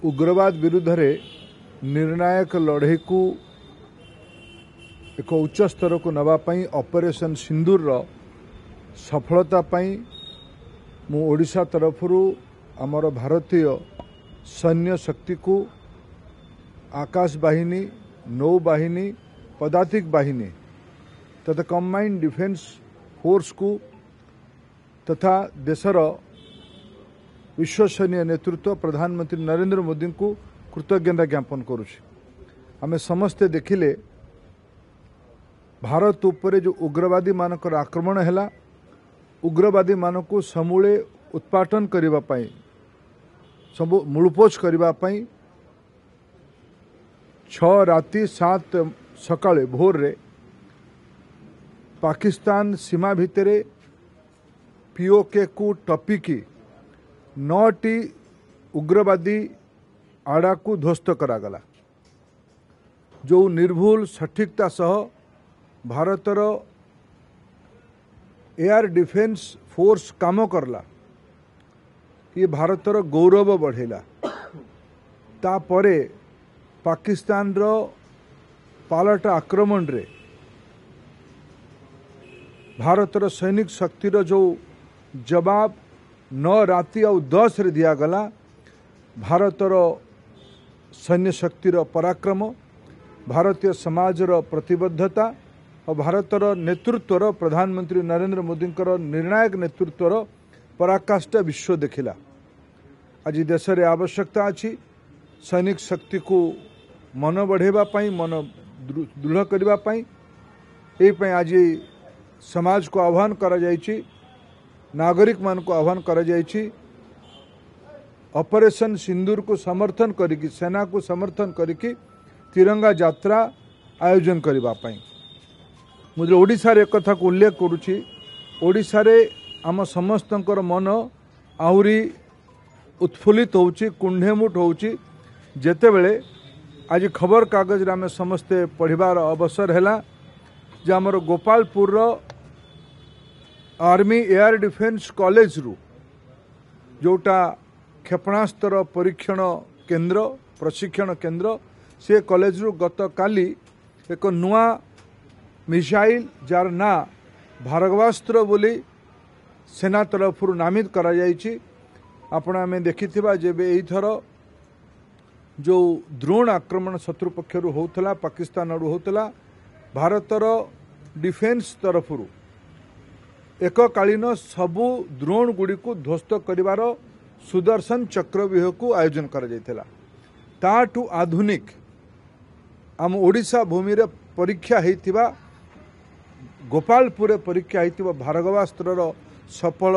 उग्रवाद विरुद्ध रे निर्णायक लड़े को एक उच्च स्तर को नवापाई ऑपरेशन सिंदूर रो सफलता पाई मु ओडिशा तरफरु आमर भारतीय सैन्य शक्ति को आकाश बाहिनी नौबाहिनी पदातिक बाहिनी तथा कंबाइंड डिफेंस फोर्स को तथा देशर विश्वसनीय नेतृत्व प्रधानमंत्री नरेंद्र मोदी को कृतज्ञता ज्ञापन करुछि। आमे समस्ते देखिले भारत उपरे जो उग्रवादी मानकर आक्रमण हैला उग्रवादी मान को समूले उत्पाटन करिबा पई सब मूलपोच करिबा पई 6 राति 7 सकाळे भोर रे पाकिस्तान सीमा भितरे पीओके को टपिकी 9टी उग्रवादी आड़ा को ध्वस्त करागला। जो निर्भुल सठिकता सह भारतर एयर डिफेंस फोर्स काम करला ये भारतर गौरव बढ़ेला। तापरे पाकिस्तान रो पालट आक्रमण रे भारतर सैनिक शक्तिर जो जवाब 9 राति और 10 रे दिया गला। भारतर सैन्य शक्तिर पराक्रम भारतीय समाजर प्रतिबद्धता और भारतर नेतृत्वर प्रधानमंत्री नरेंद्र मोदी निर्णायक नेतृत्वर पराकाष्ठा विश्व देखिला। आज देश रे आवश्यकता अछि सैनिक शक्ति को मन बढ़ेबा पई मन दृढ़ करिबा पई एई पई आज समाज को आह्वान करा जायछि नागरिक मान को आह्वान करा जायछि ऑपरेशन सिंदूर को समर्थन करिकी सेना को समर्थन करिकी तिरंगा यात्रा आयोजन करिबा पई मुझे ओडिशा रे कथा को उल्लेख करूछि। ओडिशा रे आम समस्तंकर मन आहुरी उत्फुल्लित होउछि कुंढेमुठ होउछि जेतेबेले आज खबर कागज रे आमे समस्ते पढ़िबार अवसर हैला जे हमर गोपालपुर रो आर्मी एयर डिफेंस कॉलेज रु जोटा क्षेपणास्त्र परीक्षण केंद्र प्रशिक्षण केंद्र से कॉलेज रु गत काली एक नुआ मिसाइल जार ना भार्गवास्त्र बोली सेना तरफ नामित करा जायछि। आपण आमे देखिथिबा जेबे एई थर जो ड्रोन आक्रमण शत्रु पक्षरु होतला पाकिस्तान रु होतला भारतर डिफेंस तरफ एककालीन सबु ड्रोन गुड़ी को ध्वस्त करिवार सुदर्शन चक्रव्यूह को आयोजन करा जायथिला। ताठू आधुनिक आम ओडिशा भूमि रे परीक्षा हेतिबा गोपालपुर परीक्षा हेतिबा भार्गवास्त्रर सफल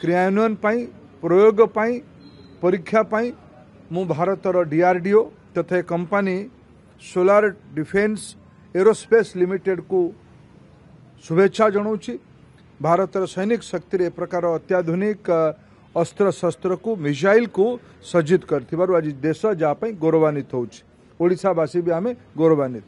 क्रियान्वयन पाई प्रयोग पाई परीक्षा पाई मु भारतर डीआरडीओ तथा company solar defence aerospace limited को शुभेच्छा जनाऊँगी। भारतर सैनिक शक्ति ए प्रकार अत्याधुनिक अस्त्र शस्त्र को मिसाइल को सज्जित कर आज देश जहाँ गौरवान्वित होउछि। ओडिशावासी भी आमे गौरवान्वित।